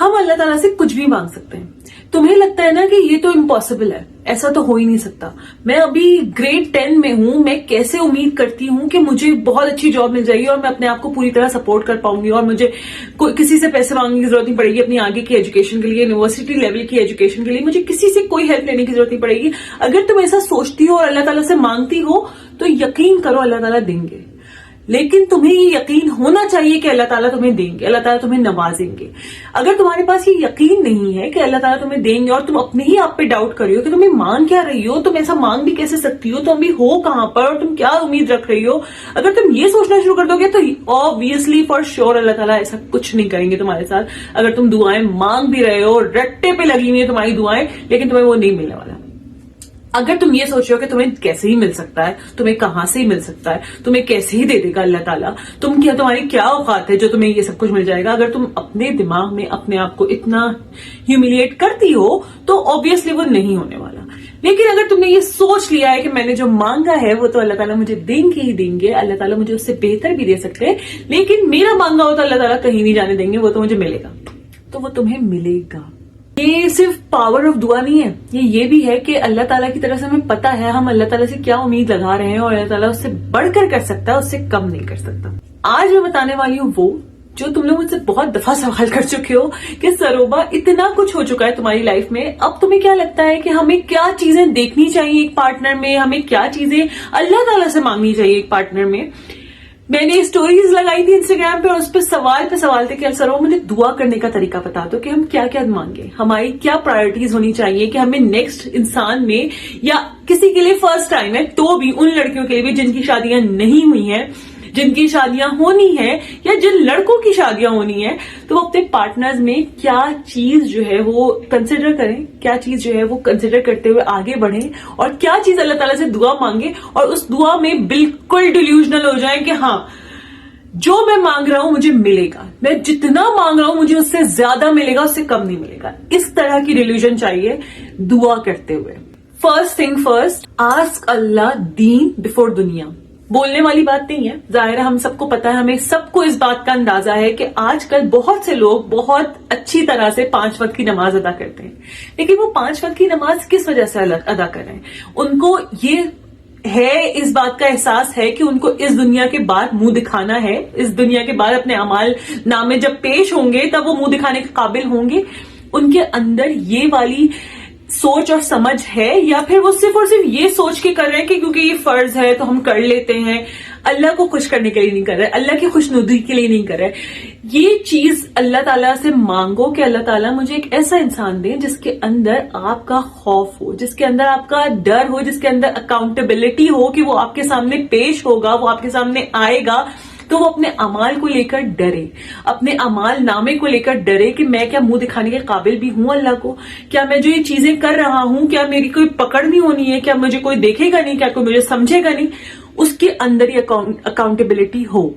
ہم اللہ تعالیٰ سے کچھ بھی مانگ سکتے ہیں. تمہیں لگتا ہے نا کہ یہ تو امپاسبل ہے, ایسا تو ہو ہی نہیں سکتا, میں ابھی گریڈ 10 میں ہوں, میں کیسے امید کرتی ہوں کہ مجھے بہت اچھی جاب مل جائے گی اور میں اپنے آپ کو پوری طرح سپورٹ کر پاؤں گی اور مجھے کسی سے پیسے مانگنے کی ضرورت نہیں پڑے گی اپنی آگے کی ایجوکیشن کے لیے, یونیورسٹی لیول کی ایجوکیشن کے لیے مجھے کسی سے کوئی ہیلپ لینے کی ضرورت نہیں پڑے گی. اگر تم ایسا سوچتی ہو اور اللہ تعالیٰ سے مانگتی ہو تو یقین کرو اللہ تعالیٰ دیں گے. لیکن تمہیں یہ یقین ہونا چاہیے کہ اللہ تعالیٰ تمہیں دیں گے, اللہ تعالیٰ تمہیں نوازیں گے. اگر تمہارے پاس یہ یقین نہیں ہے کہ اللہ تعالیٰ تمہیں دیں گے اور تم اپنے ہی آپ پہ ڈاؤٹ کر رہی ہو کہ تمہیں مانگ کیا رہی ہو, تم ایسا مانگ بھی کیسے سکتی ہو, تم ابھی ہو کہاں پر اور تم کیا امید رکھ رہی ہو, اگر تم یہ سوچنا شروع کر دو گے تو obviously for sure اللہ تعالیٰ ایسا کچھ نہیں کریں گے تمہارے ساتھ. اگر تم دعائیں مانگ بھی رہے ہو, رٹے پہ لگی ہوئی ہیں تمہاری دعائیں, لیکن تمہیں وہ نہیں ملنے والا. اگر تم یہ سوچ رہے ہو کہ تمہیں کیسے ہی مل سکتا ہے, تمہیں کہاں سے ہی مل سکتا ہے, تمہیں کیسے ہی دے دے گا اللہ تعالیٰ, تمہاری کیا اوقات ہے جو تمہیں یہ سب کچھ مل جائے گا, اگر تم اپنے دماغ میں اپنے آپ کو اتنا ہیوملیٹ کرتی ہو تو obviously وہ نہیں ہونے والا. لیکن اگر تم نے یہ سوچ لیا ہے کہ میں نے جو مانگا ہے وہ تو اللہ تعالیٰ مجھے دیں گے ہی دیں گے, اللہ تعالیٰ مجھے اس سے بہتر بھی دے سکتے ہیں, لیکن میرا مانگا ہو تو اللہ تعالیٰ کہیں نہیں جانے دیں گے, وہ تو مجھے ملے گا, تو وہ تمہیں ملے گا. یہ صرف پاور آف دعا نہیں ہے, یہ بھی ہے کہ اللہ تعالیٰ کی طرف سے ہمیں پتا ہے ہم اللہ تعالیٰ سے کیا امید لگا رہے ہیں اور اللہ تعالیٰ اس سے بڑھ کر سکتا ہے, اس سے کم نہیں کر سکتا. آج میں بتانے والی ہوں وہ جو تم لوگ مجھ سے بہت دفعہ سوال کر چکے ہو کہ سروبا اتنا کچھ ہو چکا ہے تمہاری لائف میں, اب تمہیں کیا لگتا ہے کہ ہمیں کیا چیزیں دیکھنی چاہیے ایک پارٹنر میں, ہمیں کیا چیزیں اللہ تعالیٰ سے مانگنی چاہیے ایک پارٹنر میں. میں نے اسٹوریز لگائی تھی انسٹاگرام پہ اور اس پہ سوال تھے کہ سر مجھے دعا کرنے کا طریقہ بتا دو کہ ہم کیا کیا مانگیں, ہماری کیا پرائرٹیز ہونی چاہیے کہ ہمیں نیکسٹ انسان میں, یا کسی کے لیے فرسٹ ٹائم ہے تو بھی, ان لڑکیوں کے لیے بھی جن کی شادیاں نہیں ہوئی ہیں, جن کی شادیاں ہونی ہیں, یا جن لڑکوں کی شادیاں ہونی ہیں, تو وہ اپنے پارٹنرز میں کیا چیز جو ہے وہ کنسیڈر کریں, کیا چیز جو ہے وہ کنسیڈر کرتے ہوئے آگے بڑھیں, اور کیا چیز اللہ تعالیٰ سے دعا مانگے اور اس دعا میں بالکل ڈیلیوژنل ہو جائیں کہ ہاں جو میں مانگ رہا ہوں مجھے ملے گا, میں جتنا مانگ رہا ہوں مجھے اس سے زیادہ ملے گا, اس سے کم نہیں ملے گا. اس طرح کی ڈیلیوژن چاہیے دعا کرتے ہوئے. فرسٹ تھنگ فرسٹ, آسک اللہ دین بفور دنیا. بولنے والی بات نہیں ہے, ظاہر ہے ہم سب کو پتا ہے, ہمیں سب کو اس بات کا اندازہ ہے کہ آج کل بہت سے لوگ بہت اچھی طرح سے 5 وقت کی نماز ادا کرتے ہیں, لیکن وہ 5 وقت کی نماز کس وجہ سے ادا کر رہے ہیں؟ ان کو یہ ہے, اس بات کا احساس ہے کہ ان کو اس دنیا کے بعد منہ دکھانا ہے, اس دنیا کے بعد اپنے اعمال نامے جب پیش ہوں گے تب وہ منہ دکھانے کے قابل ہوں گے. ان کے اندر یہ والی سوچ اور سمجھ ہے, یا پھر وہ صرف اور صرف یہ سوچ کے کر رہے ہیں کہ کیونکہ یہ فرض ہے تو ہم کر لیتے ہیں, اللہ کو خوش کرنے کے لیے نہیں کر رہے, اللہ کی خوشنودی کے لیے نہیں کر رہے. یہ چیز اللہ تعالیٰ سے مانگو کہ اللہ تعالیٰ مجھے ایک ایسا انسان دے جس کے اندر آپ کا خوف ہو, جس کے اندر آپ کا ڈر ہو, جس کے اندر اکاؤنٹیبلٹی ہو کہ وہ آپ کے سامنے پیش ہوگا, وہ آپ کے سامنے آئے گا تو وہ اپنے اعمال کو لے کر ڈرے, اپنے اعمال نامے کو لے کر ڈرے کہ میں کیا منہ دکھانے کے قابل بھی ہوں اللہ کو, کیا میں جو یہ چیزیں کر رہا ہوں کیا میری کوئی پکڑ نہیں ہونی ہے, کیا مجھے کوئی دیکھے گا نہیں, کیا کوئی مجھے سمجھے گا نہیں, اس کے اندر یہ اکاؤنٹیبلٹی ہو.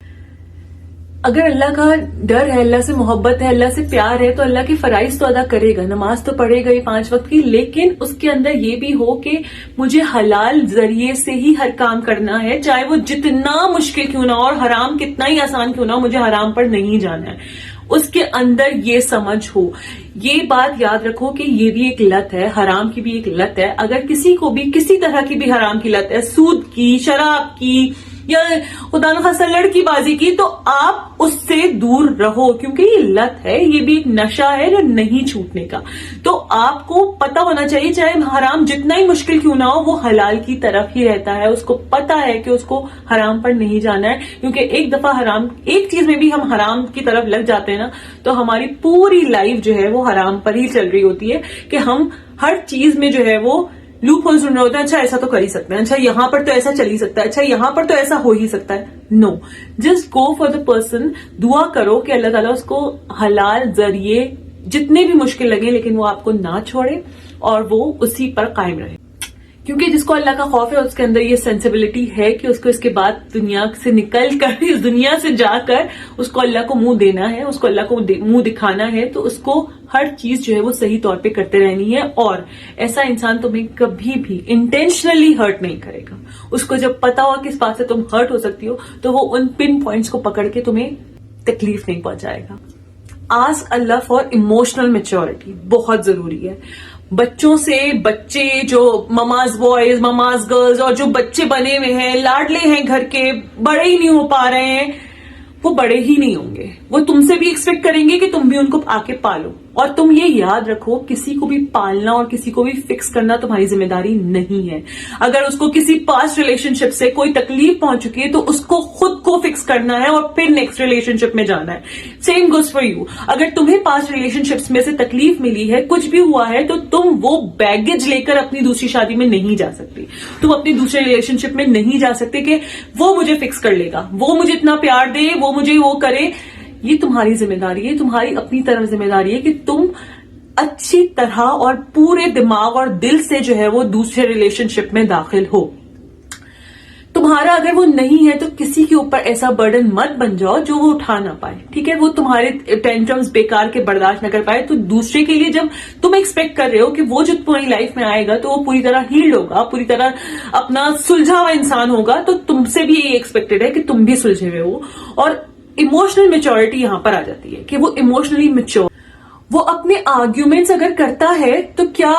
اگر اللہ کا ڈر ہے, اللہ سے محبت ہے, اللہ سے پیار ہے, تو اللہ کے فرائض تو ادا کرے گا, نماز تو پڑھے گا یہ 5 وقت کی, لیکن اس کے اندر یہ بھی ہو کہ مجھے حلال ذریعے سے ہی ہر کام کرنا ہے, چاہے وہ جتنا مشکل کیوں نہ ہو اور حرام کتنا ہی آسان کیوں نہ ہو, مجھے حرام پر نہیں جانا ہے. اس کے اندر یہ سمجھ ہو. یہ بات یاد رکھو کہ یہ بھی ایک لت ہے, حرام کی بھی ایک لت ہے. اگر کسی کو بھی کسی طرح کی بھی حرام کی لت ہے, سود کی, شراب کی, یا خدا نخواستہ لڑکی بازی کی, تو آپ اس سے دور رہو, کیونکہ یہ لت ہے, یہ بھی ایک نشہ ہے جو نہیں چھوٹنے کا. تو آپ کو پتا ہونا چاہیے چاہے حرام جتنا ہی مشکل کیوں نہ ہو, وہ حلال کی طرف ہی رہتا ہے. اس کو پتا ہے کہ اس کو حرام پر نہیں جانا ہے, کیونکہ ایک دفعہ حرام ایک چیز میں بھی ہم حرام کی طرف لگ جاتے ہیں نا, تو ہماری پوری لائف جو ہے وہ حرام پر ہی چل رہی ہوتی ہے کہ ہم ہر چیز میں جو ہے وہ لوپ ہول سن رہے ہوتے ہیں. اچھا ایسا تو کر ہی سکتے ہیں, اچھا یہاں پر تو ایسا چل ہی سکتا ہے, اچھا یہاں پر تو ایسا ہو ہی سکتا ہے. No, just go for the person. دعا کرو کہ اللہ تعالیٰ اس کو حلال ذریعے جتنے بھی مشکل لگے لیکن وہ آپ کو نہ چھوڑے اور وہ اسی پر قائم رہے. کیونکہ جس کو اللہ کا خوف ہے اس کے اندر یہ سینسیبلٹی ہے کہ اس کو اس کے بعد دنیا سے نکل کر, اس دنیا سے جا کر اس کو اللہ کو منہ دینا ہے, اس کو اللہ کو منہ دکھانا ہے. تو اس کو ہر چیز جو ہے وہ صحیح طور پہ کرتے رہنی ہے, اور ایسا انسان تمہیں کبھی بھی انٹینشنلی ہرٹ نہیں کرے گا. اس کو جب پتا ہو کس بات سے تم ہرٹ ہو سکتی ہو تو وہ ان پن پوائنٹس کو پکڑ کے تمہیں تکلیف نہیں پہنچائے گا. آسک اللہ فار ایموشنل میچورٹی، بہت ضروری ہے. بچوں سے بچے جو مماز بوائز مماز گرلز اور جو بچے بنے ہوئے ہیں لاڈلے ہیں گھر کے، بڑے ہی نہیں ہو پا رہے ہیں، وہ بڑے ہی نہیں ہوں گے. وہ تم سے بھی ایکسپیکٹ کریں گے کہ تم بھی ان کو آ کے پالو. اور تم یہ یاد رکھو کسی کو بھی پالنا اور کسی کو بھی فکس کرنا تمہاری ذمہ داری نہیں ہے. اگر اس کو کسی پاسٹ ریلیشن شپ سے کوئی تکلیف پہنچ چکی ہے تو اس کو خود کو فکس کرنا ہے اور پھر نیکسٹ ریلیشن شپ میں جانا ہے. Same goes for you. اگر تمہیں پاسٹ ریلیشن شپس میں سے تکلیف ملی ہے، کچھ بھی ہوا ہے، تو تم وہ بیگیج لے کر اپنی دوسری شادی میں نہیں جا سکتی. تم اپنی دوسرے ریلیشن شپ میں نہیں جا سکتے کہ وہ مجھے فکس کر لے گا، وہ مجھے اتنا پیار دے، وہ مجھے وہ کرے. یہ تمہاری ذمہ داری ہے، تمہاری اپنی طرف ذمہ داری ہے کہ تم اچھی طرح اور پورے دماغ اور دل سے جو ہے وہ دوسرے ریلیشن شپ میں داخل ہو. تمہارا اگر وہ نہیں ہے تو کسی کے اوپر ایسا برڈن مت بن جاؤ جو وہ اٹھا نہ پائے. ٹھیک ہے، وہ تمہارے ٹینٹرمز بیکار کے برداشت نہ کر پائے. تو دوسرے کے لیے جب تم ایکسپیکٹ کر رہے ہو کہ وہ جو تمہاری لائف میں آئے گا تو وہ پوری طرح ہیلڈ ہوگا، پوری طرح اپنا سلجھا ہوا انسان ہوگا، تو تم سے بھی یہ ایکسپیکٹڈ ہے کہ تم بھی سلجھے ہوئے ہو. اور ایموشنل میچورٹی یہاں پر آ جاتی ہے کہ وہ ایموشنلی میچور. وہ اپنے آرگیومنٹس اگر کرتا ہے تو کیا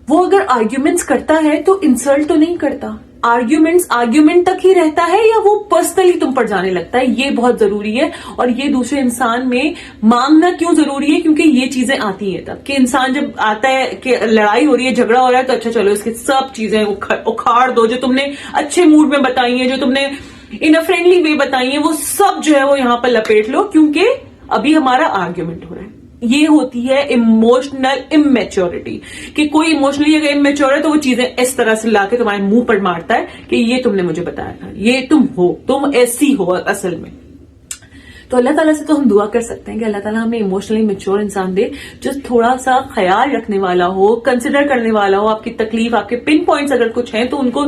وہ اگر آرگیومنٹس کرتا ہے تو انسلٹ تو نہیں کرتا؟ آرگیومنٹ تک ہی رہتا ہے یا وہ پرسنلی تم پر جانے لگتا ہے؟ یہ بہت ضروری ہے. اور یہ دوسرے انسان میں مانگنا کیوں ضروری ہے؟ کیونکہ یہ چیزیں آتی ہیں تب کہ انسان جب آتا ہے کہ لڑائی ہو رہی ہے، جھگڑا ہو رہا ہے، تو اچھا چلو اس کی سب چیزیں اکھاڑ دو جو تم نے اچھے موڈ میں بتائی ہیں، جو تم نے ان اے فرینڈلی وے بتائی ہیں، وہ سب جو ہے وہ یہاں پر لپیٹ لو کیونکہ ابھی ہمارا آرگیومنٹ ہو رہا ہے. یہ ہوتی ہے ایموشنل امیچورٹی کہ کوئی ایموشنلی اگر امیچور ہے تو وہ چیزیں اس طرح سے لا کے تمہارے منہ پر مارتا ہے کہ یہ تم نے مجھے بتایا تھا، یہ تم ہو، تم ایسی ہو اصل میں. تو اللہ تعالیٰ سے تو ہم دعا کر سکتے ہیں کہ اللہ تعالیٰ ہمیں ایموشنلی میچور انسان دے جو تھوڑا سا خیال رکھنے والا ہو، کنسیڈر کرنے والا ہو. آپ کی تکلیف، آپ کے پن پوائنٹس اگر کچھ ہیں تو ان کو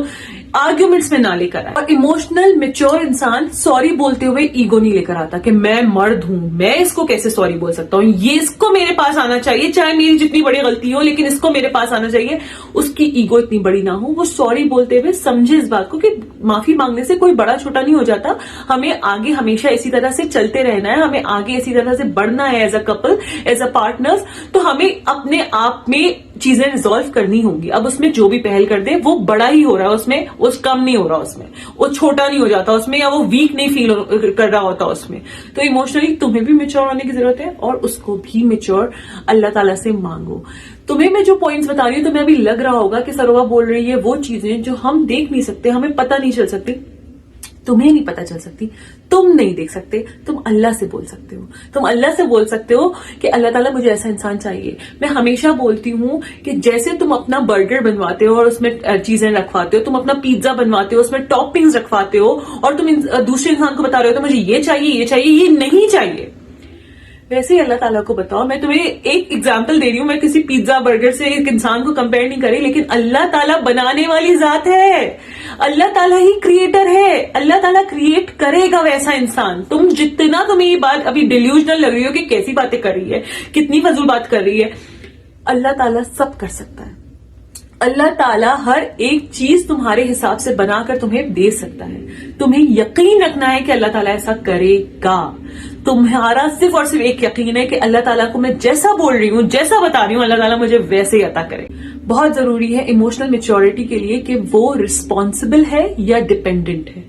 آرگیومنٹس میں نہ لے کر آئے. اور ایموشنل میچور انسان سوری بولتے ہوئے ایگو نہیں لے کر آتا کہ میں مرد ہوں، میں اس کو کیسے سوری بول سکتا ہوں، یہ اس کو میرے پاس آنا چاہیے، چاہے میری جتنی بڑی غلطی ہو لیکن اس کو میرے پاس آنا چاہیے. اس کی ایگو اتنی بڑی نہ ہو. وہ سوری بولتے ہوئے سمجھے اس بات کو کہ معافی مانگنے سے کوئی بڑا چھوٹا نہیں ہو جاتا. ہمیں آگے ہمیشہ اسی طرح سے چلتے رہنا ہے، ہمیں آگے اسی طرح سے بڑھنا ہے as a Kapil, as a partners. تو ہمیں اپنے آپ میں چیزیں ریزالو کرنی ہوں گی. اب اس میں جو بھی پہل کر دے وہ بڑا ہی ہو رہا ہے، اس میں کم نہیں ہو رہا، اس میں وہ چھوٹا نہیں ہو جاتا اس میں، یا وہ ویک نہیں فیل کر رہا ہوتا اس میں. تو ایموشنلی تمہیں بھی میچور ہونے کی ضرورت ہے اور اس کو بھی میچور اللہ تعالیٰ سے مانگو. تمہیں میں جو پوائنٹس بتا رہی ہوں تمہیں ابھی لگ رہا ہوگا کہ سروبا بول رہی ہے وہ چیزیں جو ہم دیکھ نہیں سکتے، ہمیں پتہ نہیں چل سکتی. تمہیں نہیں پتا چل سکتی، تم نہیں دیکھ سکتے، تم اللہ سے بول سکتے ہو. تم اللہ سے بول سکتے ہو کہ اللہ تعالیٰ مجھے ایسا انسان چاہیے. میں ہمیشہ بولتی ہوں کہ جیسے تم اپنا برگر بنواتے ہو اور اس میں چیزیں رکھواتے ہو، تم اپنا پیزا بنواتے ہو، اس میں ٹاپنگز رکھواتے ہو، اور تم دوسرے انسان کو بتا رہے ہو تو مجھے یہ چاہیے، یہ چاہیے، یہ نہیں چاہیے. ویسے ہی اللہ تعالیٰ کو بتاؤ. میں تمہیں ایک ایگزامپل دے رہی ہوں، میں کسی پیزا برگر سے ایک انسان کو کمپیئر نہیں کری، لیکن اللہ تعالیٰ بنانے والی ذات ہے، اللہ تعالیٰ ہی کریٹر ہے. اللہ تعالیٰ کریٹ کرے گا ویسا انسان. تم جتنا تمہیں یہ بات ابھی ڈیلیوژنل لگ رہی ہو کہ کیسی باتیں کر رہی ہے، کتنی فضول بات کر رہی ہے، اللہ تعالیٰ سب کر سکتا ہے. اللہ تعالیٰ ہر ایک چیز تمہارے حساب سے بنا کر تمہیں دے سکتا ہے. تمہیں یقین رکھنا ہے کہ اللہ تعالیٰ ایسا کرے گا. تمہارا صرف اور صرف ایک یقین ہے کہ اللہ تعالیٰ کو میں جیسا بول رہی ہوں، جیسا بتا رہی ہوں، اللہ تعالیٰ مجھے ویسے ہی عطا کرے. بہت ضروری ہے ایموشنل میچورٹی کے لیے کہ وہ رسپانسبل ہے یا ڈپینڈنٹ ہے.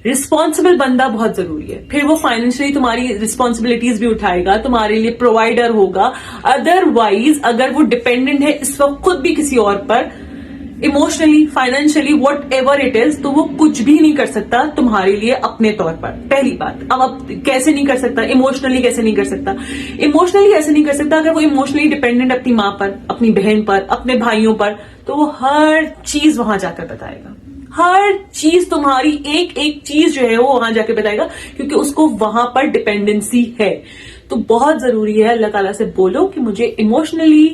رسپانسبل بندہ بہت ضروری ہے. پھر وہ فائنینشلی تمہاری رسپانسبلٹیز بھی اٹھائے گا، تمہارے لیے پرووائڈر ہوگا. ادر وائز اگر وہ ڈپینڈنٹ ہے اس وقت خود بھی کسی اور پر، emotionally, financially, whatever it is, تو وہ کچھ بھی نہیں کر سکتا تمہارے لیے اپنے طور پر. پہلی بات. اب کیسے نہیں کر سکتا؟ ایموشنلی کیسے نہیں کر سکتا؟ ایموشنلی ایسے نہیں کر سکتا اگر وہ ایموشنلی ڈپینڈنٹ اپنی ماں پر، اپنی بہن پر، اپنے بھائیوں پر، تو وہ ہر چیز وہاں جا کر بتائے گا. ہر چیز، تمہاری ایک ایک چیز جو ہے وہ وہاں جا کے بتائے گا کیونکہ اس کو وہاں پر ڈپینڈنسی ہے. تو بہت ضروری ہے اللہ تعالیٰ سے بولو کہ مجھے ایموشنلی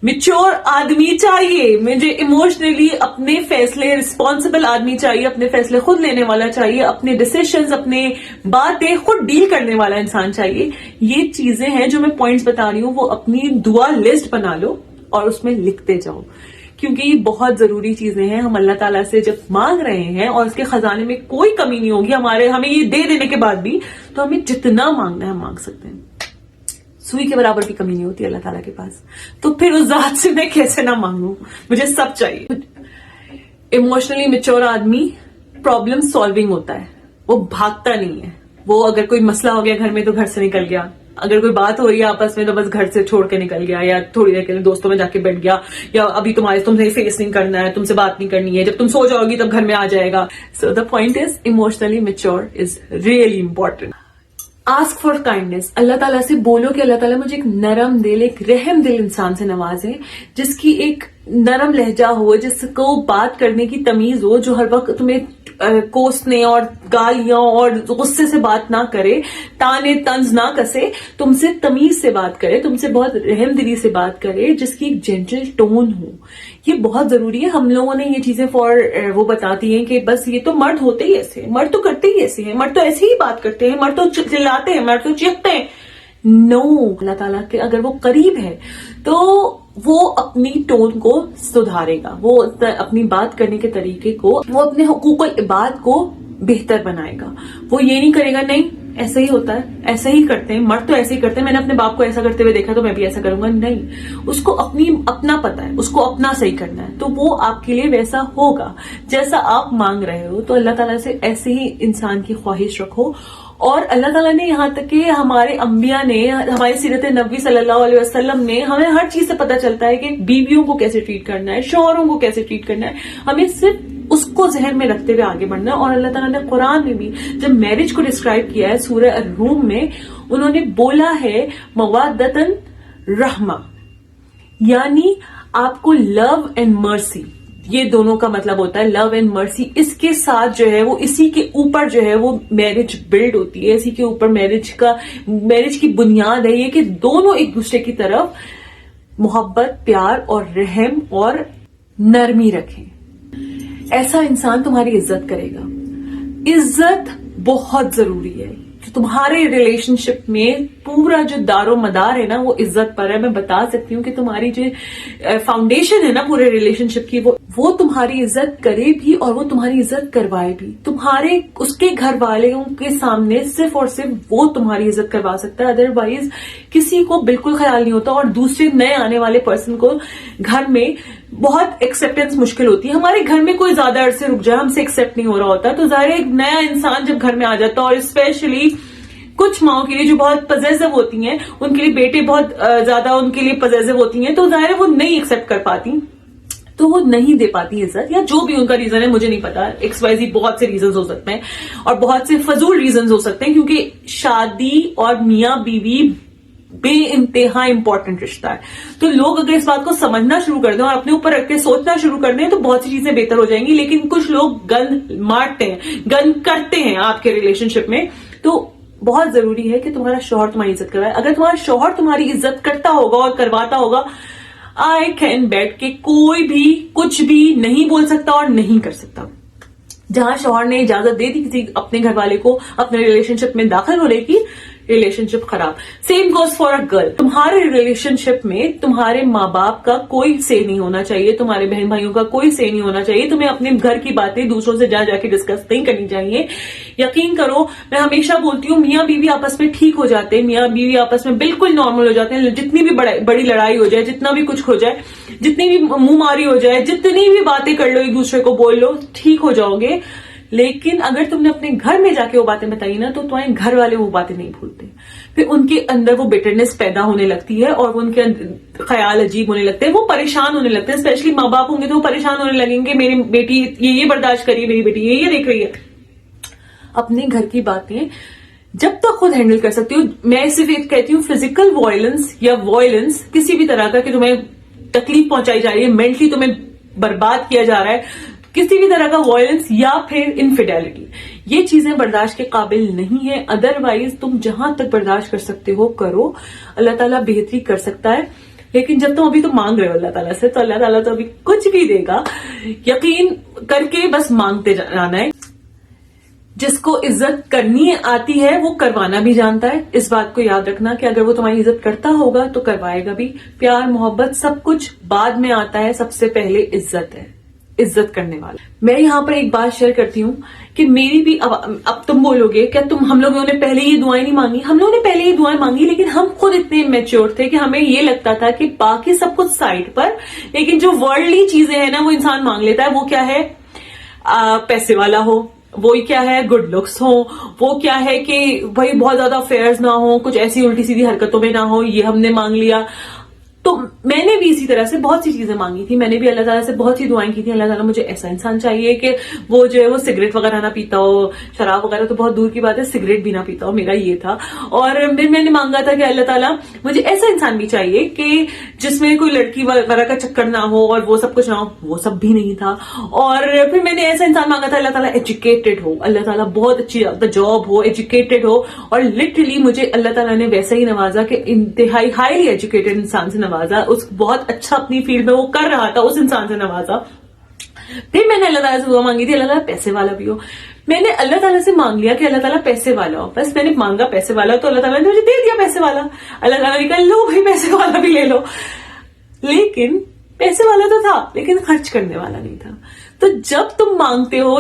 میچور آدمی چاہیے، مجھے ایموشنلی اپنے فیصلے، رسپانسبل آدمی چاہیے، اپنے فیصلے خود لینے والا چاہیے، اپنے ڈیسیشنز، اپنے باتیں خود ڈیل کرنے والا انسان چاہیے. یہ چیزیں ہیں جو میں پوائنٹس بتا رہی ہوں، وہ اپنی دعا لسٹ بنا لو اور اس میں لکھتے جاؤ کیونکہ یہ بہت ضروری چیزیں ہیں. ہم اللہ تعالیٰ سے جب مانگ رہے ہیں اور اس کے خزانے میں کوئی کمی نہیں ہوگی ہمیں یہ دے دینے کے بعد بھی, تو ہمیں جتنا مانگنا ہے ہم مانگ سکتے ہیں. سوئی کے برابر بھی کمی نہیں ہوتی اللہ تعالیٰ کے پاس. تو پھر اس ذات سے میں کیسے نہ مانگوں, مجھے سب چاہیے. ایموشنلی میچور آدمی پرابلم سالونگ ہوتا ہے, وہ بھاگتا نہیں ہے. وہ اگر کوئی مسئلہ ہو گیا گھر میں تو گھر سے نکل گیا, اگر کوئی بات ہو رہی ہے آپس میں تو بس گھر سے چھوڑ کے نکل گیا, یا تھوڑی دیر کے لیے دوستوں میں جا کے بیٹھ گیا, یا ابھی تم سے فیس نہیں کرنا ہے, تم سے بات نہیں کرنی ہے, جب تم سو جاؤ گی تب گھر میں آ جائے گا. So the point is emotionally mature is really important. Ask for kindness. اللہ تعالیٰ سے بولو کہ اللہ تعالیٰ مجھے ایک نرم دل, ایک رحم دل انسان سے نوازے, جس کی ایک نرم لہجہ ہو, جس کو بات کرنے کی تمیز ہو, جو ہر وقت تمہیں کوسنے اور گالیاں اور غصے سے بات نہ کرے, تانے طنز نہ کسے, تم سے تمیز سے بات کرے, تم سے بہت رحم دلی سے بات کرے, جس کی ایک جینٹل ٹون ہو. یہ بہت ضروری ہے. ہم لوگوں نے یہ چیزیں وہ بتاتی ہیں کہ بس یہ تو مرد ہوتے ہی ایسے ہیں, مرد تو کرتے ہی ایسے ہیں, مرد تو ایسے ہی بات کرتے ہیں, مرد تو چلاتے ہیں, مرد تو چیختے ہیں. نو, اللہ تعالیٰ کے اگر وہ قریب ہے تو وہ اپنی ٹون کو سدھارے گا, وہ اپنی بات کرنے کے طریقے کو, وہ اپنے حقوق العباد کو بہتر بنائے گا. وہ یہ نہیں کرے گا نہیں ایسا ہی ہوتا ہے, ایسا ہی کرتے ہیں, مرد تو ایسے ہی کرتے ہیں, میں نے اپنے باپ کو ایسا کرتے ہوئے دیکھا تو میں بھی ایسا کروں گا. نہیں, اس کو اپنا پتا ہے, اس کو اپنا صحیح کرنا ہے, تو وہ آپ کے لیے ویسا ہوگا جیسا آپ مانگ رہے ہو. تو اللہ تعالیٰ سے ایسے ہی انسان کی خواہش رکھو. اور اللہ تعالیٰ نے یہاں تک کہ ہمارے انبیاء نے, ہماری سیرت نبوی صلی اللہ علیہ وسلم نے, ہمیں ہر چیز سے پتا چلتا ہے کہ بیویوں کو کیسے ٹریٹ کرنا ہے, شوہروں کو کیسے ٹریٹ کرنا ہے. ہمیں صرف اس کو ذہن میں رکھتے ہوئے آگے بڑھنا ہے. اور اللہ تعالیٰ نے قرآن میں بھی جب میرج کو ڈسکرائب کیا ہے سورہ الروم میں, انہوں نے بولا ہے موادتن رحمہ, یعنی آپ کو لو اینڈ مرسی, یہ دونوں کا مطلب ہوتا ہے لو اینڈ مرسی. اس کے ساتھ جو ہے وہ اسی کے اوپر جو ہے وہ میرج بلڈ ہوتی ہے, اسی کے اوپر میرج کی بنیاد ہے یہ کہ دونوں ایک دوسرے کی طرف محبت, پیار اور رحم اور نرمی رکھیں. ایسا انسان تمہاری عزت کرے گا. عزت بہت ضروری ہے. تمہارے ریلیشن شپ میں پورا جو دار و مدار ہے نا وہ عزت پر ہے. میں بتا سکتی ہوں کہ تمہاری جو فاؤنڈیشن ہے نا پورے ریلیشن شپ کی, وہ تمہاری عزت کرے بھی اور وہ تمہاری عزت کروائے بھی. تمہارے اس کے گھر والوں کے سامنے صرف اور صرف وہ تمہاری عزت کروا سکتا ہے, ادروائز کسی کو بالکل خیال نہیں ہوتا. اور دوسرے نئے آنے والے پرسن کو گھر میں بہت ایکسپٹینس مشکل ہوتی ہے. ہمارے گھر میں کوئی زیادہ عرصے رک جائے, ہم سے ایکسپٹ نہیں ہو رہا ہوتا, تو ظاہر ایک نیا انسان جب گھر میں آ جاتا ہے, اور اسپیشلی کچھ ماؤں کے لیے جو بہت پوزیسو ہوتی ہیں, ان کے لیے بیٹے بہت زیادہ ان کے لیے پوزیسو ہوتی ہیں, تو ظاہر ہے وہ نہیں ایکسپٹ کر پاتی, تو وہ نہیں دے پاتی عزت, یا جو بھی ان کا ریزن ہے مجھے نہیں پتا. ایکس وائی زی بہت سے ریزنز ہو سکتے ہیں اور بہت سے فضول ریزنز ہو سکتے ہیں, کیونکہ شادی اور میاں بیوی بے انتہا امپورٹنٹ رشتہ ہے. تو لوگ اگر اس بات کو سمجھنا شروع کر دیں اور اپنے اوپر رکھ کے سوچنا شروع کر دیں تو بہت سی چیزیں بہتر ہو جائیں گی. لیکن کچھ لوگ گند مارتے ہیں, گند کرتے ہیں آپ کے ریلیشن شپ میں. تو بہت ضروری ہے کہ تمہارا شوہر تمہاری عزت کروائے. اگر تمہارا شوہر تمہاری عزت کرتا ہوگا اور کرواتا ہوگا, آئی کین بیٹ کہ کوئی بھی کچھ بھی نہیں بول سکتا اور نہیں کر سکتا. جہاں شوہر نے اجازت دے دی کسی اپنے گھر والے کو اپنے ریلیشن شپ میں داخل ہونے کی, ریلیشن شپ خراب. Same goes for a girl. تمہارے ریلیشن شپ میں تمہارے ماں باپ کا کوئی سے نہیں ہونا چاہیے, تمہارے بہن بھائیوں کا کوئی سے نہیں ہونا چاہیے. تمہیں اپنے گھر کی باتیں دوسروں سے جا کے ڈسکس نہیں کرنی چاہیے. یقین کرو, میں ہمیشہ بولتی ہوں میاں بیوی آپس میں ٹھیک ہو جاتے ہیں, میاں بیوی آپس میں بالکل نارمل ہو جاتے ہیں. جتنی بھی بڑی لڑائی ہو جائے, جتنا بھی کچھ ہو جائے, جتنی بھی منہ ماری ہو جائے, جتنی بھی باتیں کر لو, ایک دوسرے کو بول لو, ٹھیک ہو جاؤ گے. لیکن اگر تم نے اپنے گھر میں جا کے وہ باتیں بتائی نا, تو تمہارے گھر والے وہ باتیں نہیں بھولتے. پھر ان کے اندر وہ بیٹرنس پیدا ہونے لگتی ہے اور ان کے خیال عجیب ہونے لگتے ہیں, وہ پریشان ہونے لگتے ہیں. اسپیشلی ماں باپ ہوں گے تو وہ پریشان ہونے لگیں گے, میری بیٹی یہ برداشت کری, میری بیٹی یہ دیکھ رہی ہے. اپنے گھر کی باتیں جب تک خود ہینڈل کر سکتی ہو, میں صرف ایک کہتی ہوں, فزیکل وائلنس یا وائلنس کسی بھی طرح کا کہ تمہیں تکلیف پہنچائی جا رہی ہے, مینٹلی تمہیں برباد کیا جا رہا ہے, کسی بھی طرح کا وائلنس یا پھر انفیڈیلٹی, یہ چیزیں برداشت کے قابل نہیں ہے. ادروائز تم جہاں تک برداشت کر سکتے ہو کرو, اللہ تعالیٰ بہتری کر سکتا ہے. لیکن جب تم ابھی تو مانگ رہے ہو اللہ تعالیٰ سے, تو اللہ تعالیٰ تو ابھی کچھ بھی دے گا. یقین کر کے بس مانگتے جانا ہے. جس کو عزت کرنی آتی ہے وہ کروانا بھی جانتا ہے. اس بات کو یاد رکھنا کہ اگر وہ تمہاری عزت کرتا ہوگا تو کروائے گا بھی. پیار محبت سب کچھ بعد میں آتا ہے, سب سے پہلے عزت ہے, عزت کرنے والا. میں یہاں پر ایک بات شیئر کرتی ہوں کہ میری بھی اب تم بولو گے کیا ہم لوگوں نے پہلے یہ دعائیں نہیں مانگی؟ ہم لوگوں نے پہلے یہ دعائیں مانگی, لیکن ہم خود اتنے میچور تھے کہ ہمیں یہ لگتا تھا کہ باقی سب کچھ سائڈ پر, لیکن جو ورلڈلی چیزیں ہیں نا وہ انسان مانگ لیتا ہے. وہ کیا ہے؟ پیسے والا ہو, وہی کیا ہے گڈ لکس ہو, وہ کیا ہے کہ بھائی بہت زیادہ افیئرز نہ ہو, کچھ ایسی الٹی سیدھی حرکتوں میں نہ ہو, یہ ہم نے مانگ لیا. تو میں نے بھی اسی طرح سے بہت سی چیزیں مانگی تھی, میں نے بھی اللہ تعالیٰ سے بہت سی دعائیں کی تھی. اللہ تعالیٰ مجھے ایسا انسان چاہیے کہ وہ جو ہے وہ سگریٹ وغیرہ نہ پیتا ہو, شراب وغیرہ تو بہت دور کی بات ہے, سگریٹ بھی نہ پیتا ہو, میرا یہ تھا. اور پھر میں نے مانگا تھا کہ اللہ تعالیٰ مجھے ایسا انسان بھی چاہیے کہ جس میں کوئی لڑکی وغیرہ کا چکر نہ ہو اور وہ سب کچھ نہ ہو, وہ سب بھی نہیں تھا. اور پھر میں نے ایسا انسان مانگا تھا اللہ تعالیٰ ایجوکیٹڈ ہو, اللہ تعالیٰ بہت اچھی جاب ہو, ایجوکیٹڈ ہو. اور لٹرلی مجھے اللہ تعالیٰ نے ویسا ہی نوازا کہ انتہائی ہائیلی ایجوکیٹڈ انسان سے نوازا, اس بہت اچھا اپنی فیلڈ میں وہ کر رہا تھا, اس انسان سے نوازا. پھر میں نے اللہ تعالیٰ سے دعا مانگی تھی اللہ تعالیٰ پیسے والا بھی ہو. میں نے اللہ تعالیٰ سے مانگ لیا کہ اللہ تعالیٰ پیسے والا ہو, بس میں نے مانگا پیسے والا تو اللہ تعالیٰ نے مجھے دے دیا پیسے والا. اللہ تعالیٰ نے کہا لو بھائی پیسے والا بھی لے لو. لیکن پیسے والا تو تھا لیکن خرچ کرنے والا نہیں تھا. تو جب تم مانگتے ہو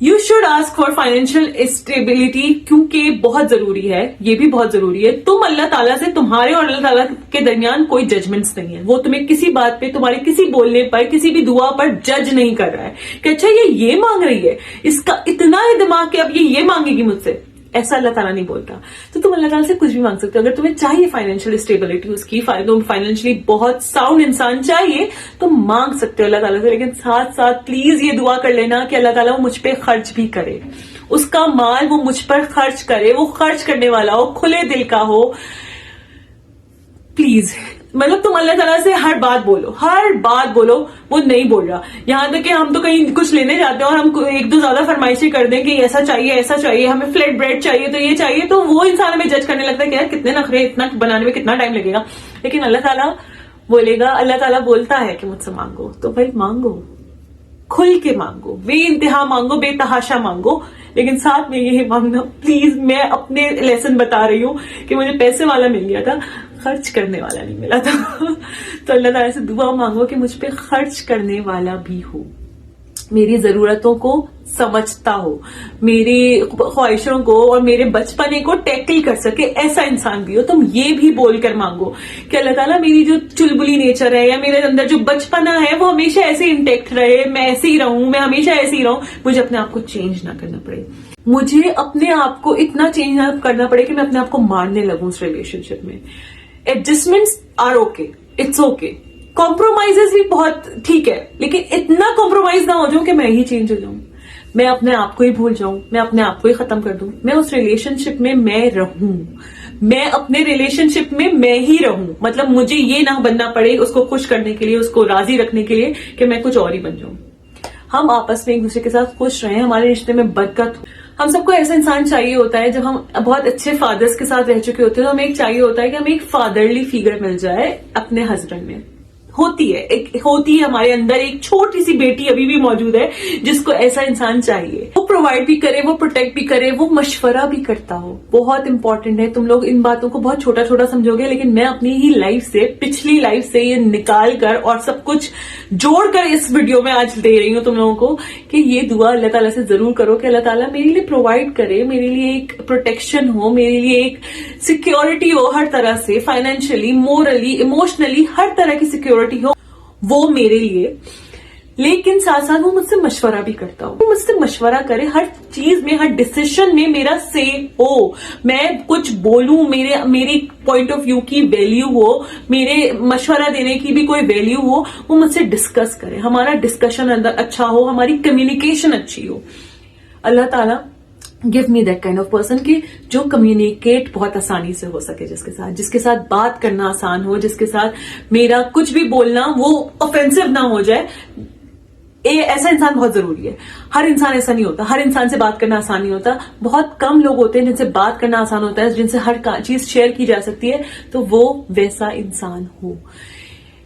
you should ask for financial stability, کیونکہ بہت ضروری ہے, یہ بھی بہت ضروری ہے. تم اللہ تعالیٰ سے, تمہارے اور اللہ تعالیٰ کے درمیان کوئی ججمنٹس نہیں ہے. وہ تمہیں کسی بات پہ, تمہارے کسی بولنے پر, کسی بھی دعا پر جج نہیں کر رہا ہے کہ اچھا یہ مانگ رہی ہے, اس کا اتنا ہے دماغ کہ اب یہ مانگے گی مجھ سے. ایسا اللہ تعالیٰ نہیں بولتا. تو تم اللہ تعالیٰ سے کچھ بھی مانگ سکتے ہو. اگر تمہیں چاہیے فائنینشیل اسٹیبلٹی, اس کی تم فائنینشلی بہت ساؤنڈ انسان چاہیے, تو مانگ سکتے ہو اللہ تعالیٰ سے. لیکن ساتھ ساتھ پلیز یہ دعا کر لینا کہ اللہ تعالیٰ وہ مجھ پہ خرچ بھی کرے, اس کا مال وہ مجھ پر خرچ کرے, وہ خرچ کرنے والا ہو, کھلے دل کا ہو. پلیز مطلب تم اللہ تعالیٰ سے ہر بات بولو, ہر بات بولو. وہ نہیں بول رہا, یہاں تک کہ ہم تو کہیں کچھ لینے جاتے ہیں اور ہم ایک دو زیادہ فرمائشیں کر دیں کہ ایسا چاہیے ایسا چاہیے, ہمیں فلیٹ بریڈ چاہیے تو یہ چاہیے, تو وہ انسان ہمیں جج کرنے لگتا ہے کہ یار کتنے نخرے, اتنا بنانے میں کتنا ٹائم لگے گا. لیکن اللہ تعالیٰ بولے گا, اللہ تعالیٰ بولتا ہے کہ مجھ سے مانگو, تو بھائی مانگو, کھل کے مانگو, بے انتہا مانگو, بے تحاشا مانگو. لیکن ساتھ میں یہ مانگنا پلیز, میں اپنے لیسن بتا رہی ہوں کہ مجھے پیسے والا مل گیا تھا, خرچ کرنے والا نہیں ملا تھا. تو اللہ تعالیٰ سے دعا مانگو کہ مجھ پہ خرچ کرنے والا بھی ہو, میری ضرورتوں کو سمجھتا ہو, میری خواہشوں کو اور میرے بچپنے کو ٹیکل کر سکے, ایسا انسان بھی ہو. تم یہ بھی بول کر مانگو کہ اللہ تعالیٰ میری جو چلبلی نیچر ہے یا میرے اندر جو بچپنا ہے وہ ہمیشہ ایسے انٹیکٹ رہے, میں ایسے ہی رہوں, میں ہمیشہ ایسے ہی رہوں, مجھے اپنے آپ کو چینج نہ کرنا پڑے, مجھے اپنے آپ کو اتنا چینج نہ کرنا پڑے کہ میں اپنے آپ کو مارنے لگوں اس ریلیشن شپ میں. Adjustments are okay, it's okay, compromise بھی بہت ٹھیک ہے, لیکن اتنا کمپرومائز نہ ہو جاؤں کہ میں ہی چینج ہو جاؤں, میں اپنے آپ کو ہی بھول جاؤں, میں اپنے آپ کو ہی ختم کر دوں. میں اس ریلیشن شپ میں رہوں, میں اپنے ریلیشن شپ میں ہی رہوں. مطلب مجھے یہ نہ بننا پڑے اس کو خوش کرنے کے لیے, اس کو راضی رکھنے کے لیے کہ میں کچھ اور ہی بن جاؤں. ہم آپس میں ایک دوسرے کے ساتھ خوش رہیں, ہمارے رشتے میں برکت. ہم سب کو ایسا انسان چاہیے ہوتا ہے, جب ہم بہت اچھے فادرز کے ساتھ رہ چکے ہوتے ہیں تو ہمیں ایک چاہیے ہوتا ہے کہ ہمیں ایک فادرلی فیگر مل جائے اپنے ہسبینڈ میں. ہوتی ہے ہمارے اندر ایک چھوٹی سی بیٹی ابھی بھی موجود ہے جس کو ایسا انسان چاہیے, وہ پرووائڈ بھی کرے, وہ پروٹیکٹ بھی کرے, وہ مشورہ بھی کرتا ہو. بہت امپورٹنٹ ہے. تم لوگ ان باتوں کو بہت چھوٹا چھوٹا سمجھو گے, لیکن میں اپنی ہی لائف سے, پچھلی لائف سے یہ نکال کر اور سب کچھ جوڑ کر اس ویڈیو میں آج دے رہی ہوں تم لوگوں کو کہ یہ دعا اللہ تعالیٰ سے ضرور کرو کہ اللہ تعالیٰ میرے لیے پرووائڈ کرے, میرے لیے ایک پروٹیکشن ہو, میرے لیے ایک سیکیورٹی ہو, ہر طرح سے, فائنینشلی, مورلی, ایموشنلی, ہر طرح کی سیکیورٹی ہو وہ میرے لیے. لیکن ساتھ ساتھ وہ مجھ سے مشورہ بھی کرتا ہو, مجھ سے مشورہ کرے, ہر چیز میں, ہر ڈیسیشن میں میرا سے ہو, میں کچھ بولوں, میری پوائنٹ آف ویو کی ویلیو ہو, میرے مشورہ دینے کی بھی کوئی ویلیو ہو, وہ مجھ سے ڈسکس کرے, ہمارا ڈسکشن اندر اچھا ہو, ہماری کمیونیکیشن اچھی ہو. اللہ تعالیٰ give me that kind of person کہ جو کمیونیکیٹ بہت آسانی سے ہو سکے, جس کے ساتھ بات کرنا آسان ہو, جس کے ساتھ میرا کچھ بھی بولنا وہ آفینسو نہ ہو جائے. ایسا انسان بہت ضروری ہے. ہر انسان ایسا نہیں ہوتا, ہر انسان سے بات کرنا آسان نہیں ہوتا. بہت کم لوگ ہوتے ہیں جن سے بات کرنا آسان ہوتا ہے, جن سے ہر چیز شیئر کی جا سکتی ہے, تو وہ ویسا انسان ہو.